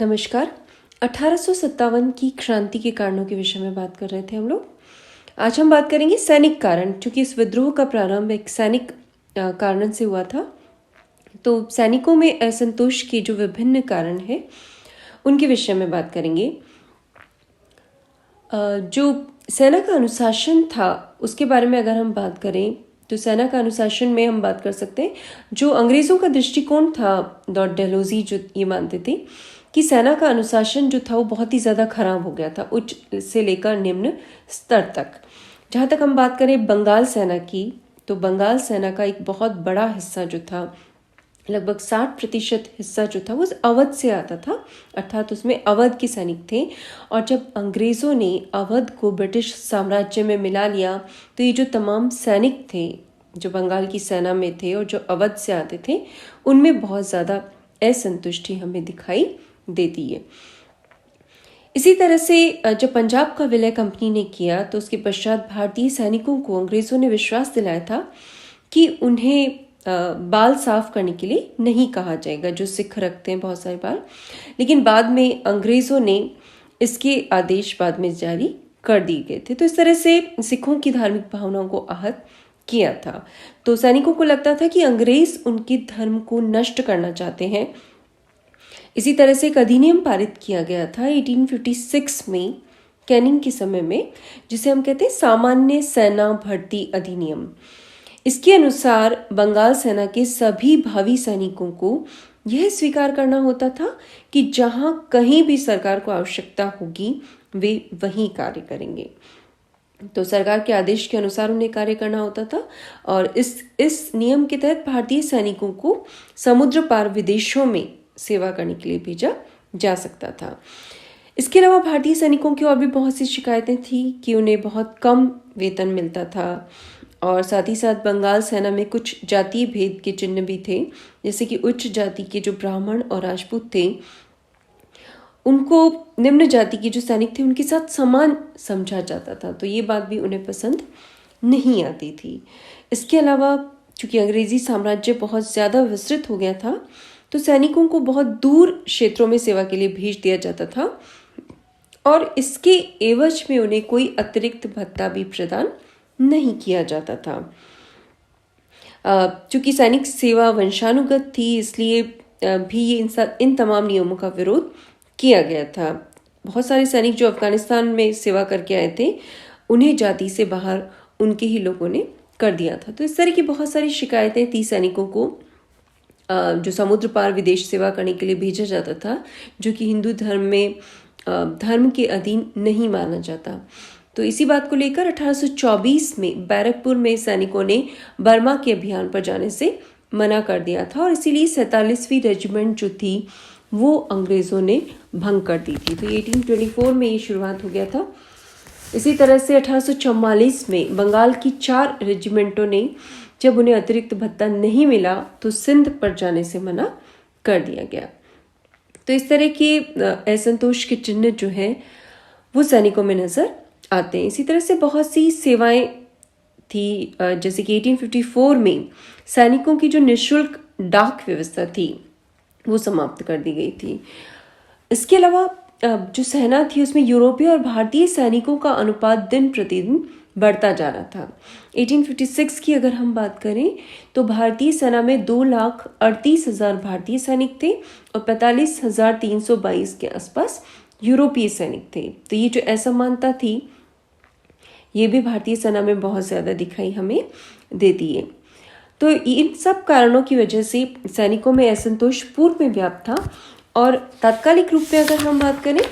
नमस्कार। 1857 की क्रांति के कारणों के विषय में बात कर रहे थे हम लोग। आज हम बात करेंगे सैनिक कारण, क्योंकि इस विद्रोह का प्रारंभ एक सैनिक कारण से हुआ था। तो सैनिकों में असंतोष के जो विभिन्न कारण हैं उनके विषय में बात करेंगे। जो सेना का अनुशासन था उसके बारे में अगर हम बात करें तो सेना का अनुशासन में हम बात कर सकते हैं। जो अंग्रेज़ों का दृष्टिकोण था, लॉर्ड डलहौजी जो ये मानते थे कि सेना का अनुशासन जो था वो बहुत ही ज़्यादा खराब हो गया था, उच्च से लेकर निम्न स्तर तक। जहाँ तक हम बात करें बंगाल सेना की, तो बंगाल सेना का एक बहुत बड़ा हिस्सा जो था, लगभग 60% हिस्सा जो था वो अवध से आता था, अर्थात उसमें अवध के सैनिक थे। और जब अंग्रेज़ों ने अवध को ब्रिटिश साम्राज्य में मिला लिया तो ये जो तमाम सैनिक थे जो बंगाल की सेना में थे और जो अवध से आते थे, उनमें बहुत ज़्यादा असंतुष्टि हमें दिखाई देती है। इसी तरह से जब पंजाब का विलय कंपनी ने किया तो उसके पश्चात भारतीय सैनिकों को अंग्रेज़ों ने विश्वास दिलाया था कि उन्हें बाल साफ करने के लिए नहीं कहा जाएगा, जो सिख रखते हैं बहुत सारे बाल। लेकिन बाद में अंग्रेज़ों ने इसके आदेश बाद में जारी कर दिए गए थे। तो इस तरह से सिखों की धार्मिक भावनाओं को आहत किया था। तो सैनिकों को लगता था कि अंग्रेज़ उनके धर्म को नष्ट करना चाहते हैं। इसी तरह से एक अधिनियम पारित किया गया था 1856 में, कैनिंग के समय में, जिसे हम कहते हैं सामान्य सेना भर्ती अधिनियम। इसके अनुसार बंगाल सेना के सभी भावी सैनिकों को यह स्वीकार करना होता था कि जहां कहीं भी सरकार को आवश्यकता होगी वे वहीं कार्य करेंगे। तो सरकार के आदेश के अनुसार उन्हें कार्य करना होता था। और इस नियम के तहत भारतीय सैनिकों को समुद्र पार विदेशों में सेवा करने के लिए भेजा जा सकता था। इसके अलावा भारतीय सैनिकों की और भी बहुत सी शिकायतें थी कि उन्हें बहुत कम वेतन मिलता था, और साथ ही साथ बंगाल सेना में कुछ जातीय भेद के चिन्ह भी थे, जैसे कि उच्च जाति के जो ब्राह्मण और राजपूत थे उनको निम्न जाति के जो सैनिक थे उनके साथ समान समझा जाता था। तो ये बात भी उन्हें पसंद नहीं आती थी। इसके अलावा चूंकि अंग्रेजी साम्राज्य बहुत ज़्यादा विस्तृत हो गया था तो सैनिकों को बहुत दूर क्षेत्रों में सेवा के लिए भेज दिया जाता था, और इसके एवज में उन्हें कोई अतिरिक्त भत्ता भी प्रदान नहीं किया जाता था। चूंकि सैनिक सेवा वंशानुगत थी, इसलिए भी ये इन तमाम नियमों का विरोध किया गया था। बहुत सारे सैनिक जो अफगानिस्तान में सेवा करके आए थे उन्हें जाति से बाहर उनके ही लोगों ने कर दिया था। तो इस तरह की बहुत सारी शिकायतें थी सैनिकों को जो समुद्र पार विदेश सेवा करने के लिए भेजा जाता था, जो कि हिंदू धर्म में धर्म के अधीन नहीं माना जाता। तो इसी बात को लेकर 1824 में बैरकपुर में सैनिकों ने बर्मा के अभियान पर जाने से मना कर दिया था, और इसीलिए 47वीं रेजिमेंट जो थी वो अंग्रेज़ों ने भंग कर दी थी। तो 1824 में ये शुरुआत हो गया था। इसी तरह से 1844 में बंगाल की 4 रेजिमेंटों ने, जब उन्हें अतिरिक्त भत्ता नहीं मिला तो सिंध पर जाने से मना कर दिया गया। तो इस तरह के असंतोष के चिन्ह जो हैं वो सैनिकों में नजर आते हैं। इसी तरह से बहुत सी सेवाएं थी, जैसे कि 1854 में सैनिकों की जो निःशुल्क डाक व्यवस्था थी वो समाप्त कर दी गई थी। इसके अलावा जो सेना थी उसमें यूरोपीय और भारतीय सैनिकों का अनुपात दिन प्रतिदिन बढ़ता जा रहा था। 1856 की अगर हम बात करें तो भारतीय सेना में 2,38,000 भारतीय सैनिक थे और 45,322 के आसपास यूरोपीय सैनिक थे। तो ये जो असमानता थी ये भी भारतीय सेना में बहुत ज़्यादा दिखाई हमें देती है। तो इन सब कारणों की वजह से सैनिकों में असंतोष पूर्व में व्याप्त था। और तात्कालिक रूप में अगर हम बात करें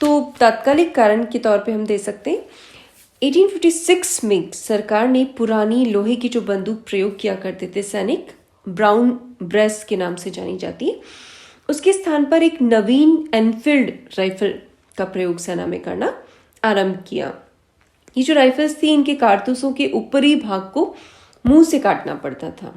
तो तात्कालिक कारण के तौर पे हम दे सकते हैं 1856 में सरकार ने पुरानी लोहे की जो बंदूक प्रयोग किया करते थे सैनिक, ब्राउन ब्रेस के नाम से जानी जाती है, उसके स्थान पर एक नवीन एनफील्ड राइफल का प्रयोग सेना में करना आरंभ किया। ये जो राइफल्स थी इनके कारतूसों के ऊपरी भाग को मुंह से काटना पड़ता था।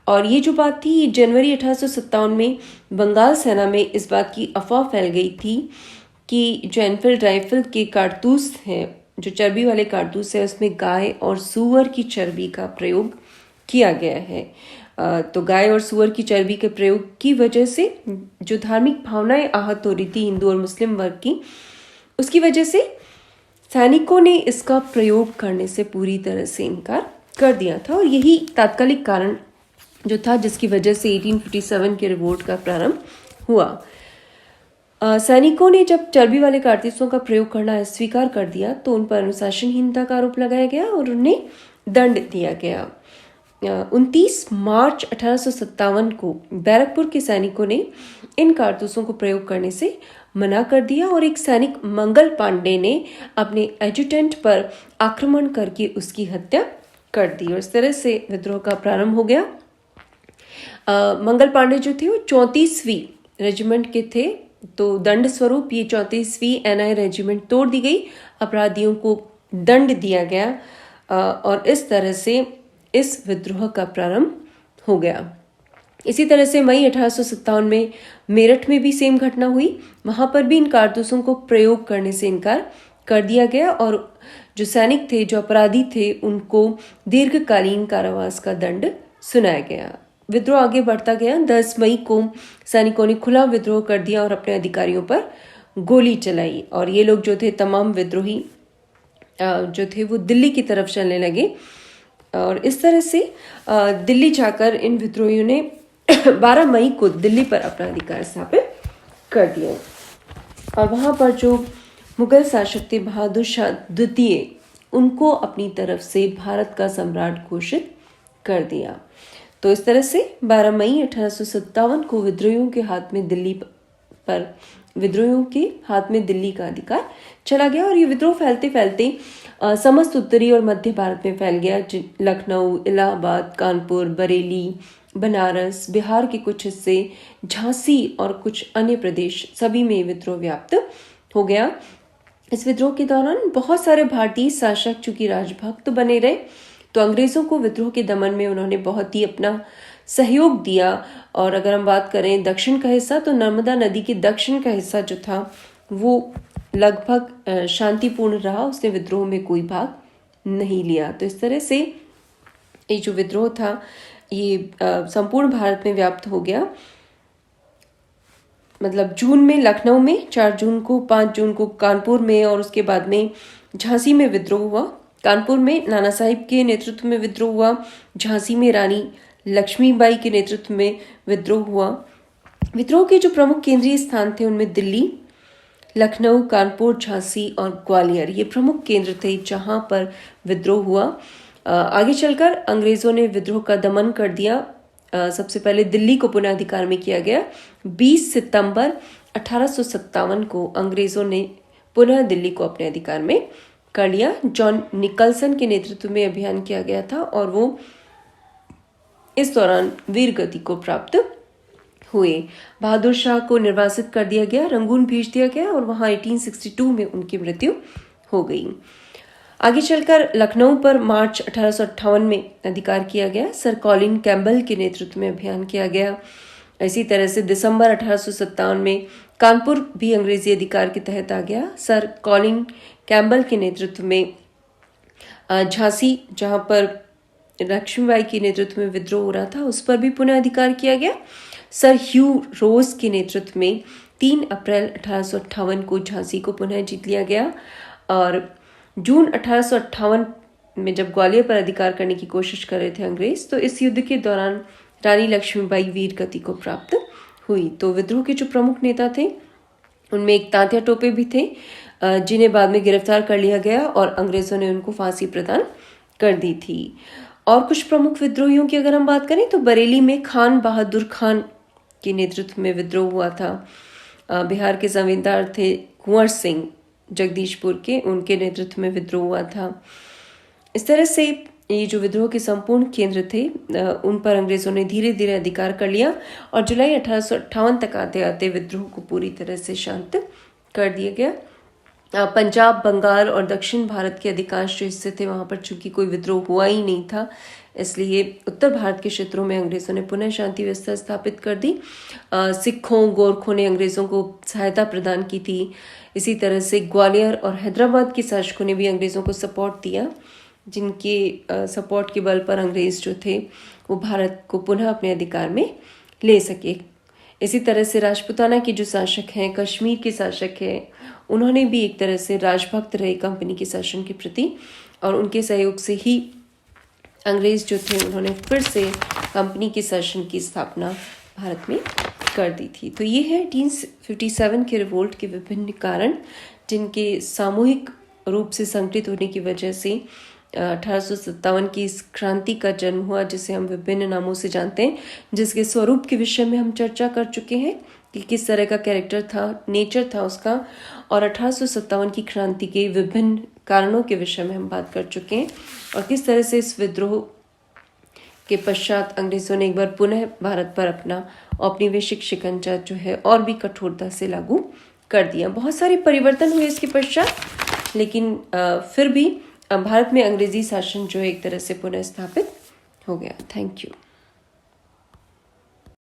और ये जो बात थी जनवरी 1857 में बंगाल सेना में इस बात की अफवाह फैल गई थी कि जो एनफील्ड राइफल के कारतूस हैं, जो चर्बी वाले कारतूस है, उसमें गाय और सूअर की चर्बी का प्रयोग किया गया है। तो गाय और सुअर की चर्बी के प्रयोग की वजह से जो धार्मिक भावनाएं आहत हो रही थी हिंदू और मुस्लिम वर्ग की, उसकी वजह से सैनिकों ने इसका प्रयोग करने से पूरी तरह से इनकार कर दिया था। और यही तात्कालिक कारण जो था जिसकी वजह से 1857 के रिवोल्ट का प्रारंभ हुआ। सैनिकों ने जब चर्बी वाले कारतूसों का प्रयोग करना अस्वीकार कर दिया तो उन पर अनुशासनहीनता का आरोप लगाया गया और उन्हें दंड दिया गया। 29 मार्च 1857 को बैरकपुर के सैनिकों ने इन कारतूसों को प्रयोग करने से मना कर दिया और एक सैनिक मंगल पांडे ने अपने एजुटेंट पर आक्रमण करके उसकी हत्या कर दी और इस तरह से विद्रोह का प्रारंभ हो गया। मंगल पांडे जो थे वो 34वीं रेजिमेंट के थे, तो दंड स्वरूप ये 34वीं NI रेजिमेंट तोड़ दी गई, अपराधियों को दंड दिया गया और इस तरह से इस विद्रोह का प्रारंभ हो गया। इसी तरह से मई 1857 में मेरठ में भी सेम घटना हुई। वहां पर भी इन कारतूसों को प्रयोग करने से इनकार कर दिया गया और जो सैनिक थे, जो अपराधी थे, उनको दीर्घकालीन कारावास का दंड सुनाया गया। विद्रोह आगे बढ़ता गया। 10 मई को सैनिकों ने खुला विद्रोह कर दिया और अपने अधिकारियों पर गोली चलाई और ये लोग जो थे, तमाम विद्रोही जो थे वो दिल्ली की तरफ चलने लगे और इस तरह से दिल्ली जाकर इन विद्रोहियों ने 12 मई को दिल्ली पर अपना अधिकार स्थापित कर दिया और वहां पर जो मुगल शासक थे बहादुर शाह द्वितीय, उनको अपनी तरफ से भारत का सम्राट घोषित कर दिया। तो इस तरह से 12 मई 1857 को विद्रोहियों के हाथ में दिल्ली का अधिकार चला गया और ये विद्रोह फैलते फैलते समस्त उत्तरी और मध्य भारत में फैल गया। लखनऊ, इलाहाबाद, कानपुर, बरेली, बनारस, बिहार के कुछ हिस्से, झांसी और कुछ अन्य प्रदेश, सभी में विद्रोह व्याप्त हो गया। इस विद्रोह के दौरान बहुत सारे भारतीय शासक चूंकि राजभक्त बने रहे तो अंग्रेजों को विद्रोह के दमन में उन्होंने बहुत ही अपना सहयोग दिया। और अगर हम बात करें दक्षिण का हिस्सा, तो नर्मदा नदी के दक्षिण का हिस्सा जो था वो लगभग शांतिपूर्ण रहा, उसने विद्रोह में कोई भाग नहीं लिया। तो इस तरह से ये जो विद्रोह था ये संपूर्ण भारत में व्याप्त हो गया। मतलब जून में लखनऊ में, 4 जून को, 5 जून को कानपुर में और उसके बाद में झांसी में विद्रोह हुआ। कानपुर में नाना साहिब के नेतृत्व में विद्रोह हुआ, झांसी में रानी लक्ष्मीबाई के नेतृत्व में विद्रोह हुआ। विद्रोह के जो प्रमुख केंद्रीय स्थान थे उनमें दिल्ली, लखनऊ, कानपुर, झांसी और ग्वालियर ये प्रमुख केंद्र थे जहां पर विद्रोह हुआ। आगे चलकर अंग्रेजों ने विद्रोह का दमन कर दिया। सबसे पहले दिल्ली को पुनः अधिकार में किया गया। 20 सितंबर 1857 को अंग्रेजों ने पुनः दिल्ली को अपने अधिकार में कर लिया। जॉन निकलसन के नेतृत्व में अभियान किया गया था और वो इस दौरान वीर गति को प्राप्त हुए। बहादुर शाह को निर्वासित कर दिया गया, रंगून भेज दिया गया और वहां 1862 में उनकी मृत्यु हो गई। आगे चलकर लखनऊ पर मार्च 1858 में अधिकार किया गया। सर कॉलिन कैम्बल के नेतृत्व में अभियान किया गया। इसी तरह से दिसंबर 1857 में कानपुर भी अंग्रेजी अधिकार के तहत आ गया। सर कॉलिन कैम्बल के नेतृत्व में झांसी, जहां पर लक्ष्मीबाई के नेतृत्व में विद्रोह हो रहा था, उस पर भी पुनः अधिकार किया गया। सर ह्यू रोज के नेतृत्व में 3 अप्रैल 1858 को झांसी को पुनः जीत लिया गया और जून 1858 में जब ग्वालियर पर अधिकार करने की कोशिश कर रहे थे अंग्रेज, तो इस युद्ध के दौरान रानी लक्ष्मीबाई वीर गति को प्राप्त हुई। तो विद्रोह के जो प्रमुख नेता थे उनमें एक तात्या टोपे भी थे जिन्हें बाद में गिरफ्तार कर लिया गया और अंग्रेजों ने उनको फांसी प्रदान कर दी थी। और कुछ प्रमुख विद्रोहियों की अगर हम बात करें तो बरेली में खान बहादुर खान के नेतृत्व में विद्रोह हुआ था। बिहार के जमींदार थे कुंवर सिंह जगदीशपुर के, उनके नेतृत्व में विद्रोह हुआ था। इस तरह से ये जो विद्रोह के संपूर्ण केंद्र थे उन पर अंग्रेजों ने धीरे धीरे अधिकार कर लिया और जुलाई 1858 तक आते आते विद्रोह को पूरी तरह से शांत कर दिया गया। पंजाब, बंगाल और दक्षिण भारत के अधिकांश जो हिस्से थे वहां पर चूंकि कोई विद्रोह हुआ ही नहीं था, इसलिए उत्तर भारत के क्षेत्रों में अंग्रेजों ने पुनः शांति व्यवस्था स्थापित कर दी। सिखों, गोरखों ने अंग्रेजों को सहायता प्रदान की थी। इसी तरह से ग्वालियर और हैदराबाद के शासकों ने भी अंग्रेजों को सपोर्ट दिया, जिनके सपोर्ट के बल पर अंग्रेज जो थे वो भारत को पुनः अपने अधिकार में ले सके। इसी तरह से राजपूताना के जो शासक हैं, कश्मीर के शासक हैं, उन्होंने भी एक तरह से राजभक्त रहे कंपनी के शासन के प्रति, और उनके सहयोग से ही अंग्रेज जो थे उन्होंने फिर से कंपनी के शासन की स्थापना भारत में कर दी थी। तो ये है 1857 के रिवोल्ट के विभिन्न कारण, जिनके सामूहिक रूप से संगठित होने की वजह से 1857 की इस क्रांति का जन्म हुआ, जिसे हम विभिन्न नामों से जानते हैं, जिसके स्वरूप के विषय में हम चर्चा कर चुके हैं कि किस तरह का कैरेक्टर था, नेचर था उसका, और 1857 की क्रांति के विभिन्न कारणों के विषय में हम बात कर चुके हैं, और किस तरह से इस विद्रोह के पश्चात अंग्रेजों ने एक बार पुनः भारत पर अपना औपनिवेशिक शिकंजा जो है और भी कठोरता से लागू कर दिया। बहुत सारे परिवर्तन हुए इसके पश्चात, लेकिन फिर भी भारत में अंग्रेजी शासन जो है एक तरह से पुनः स्थापित हो गया। Thank you.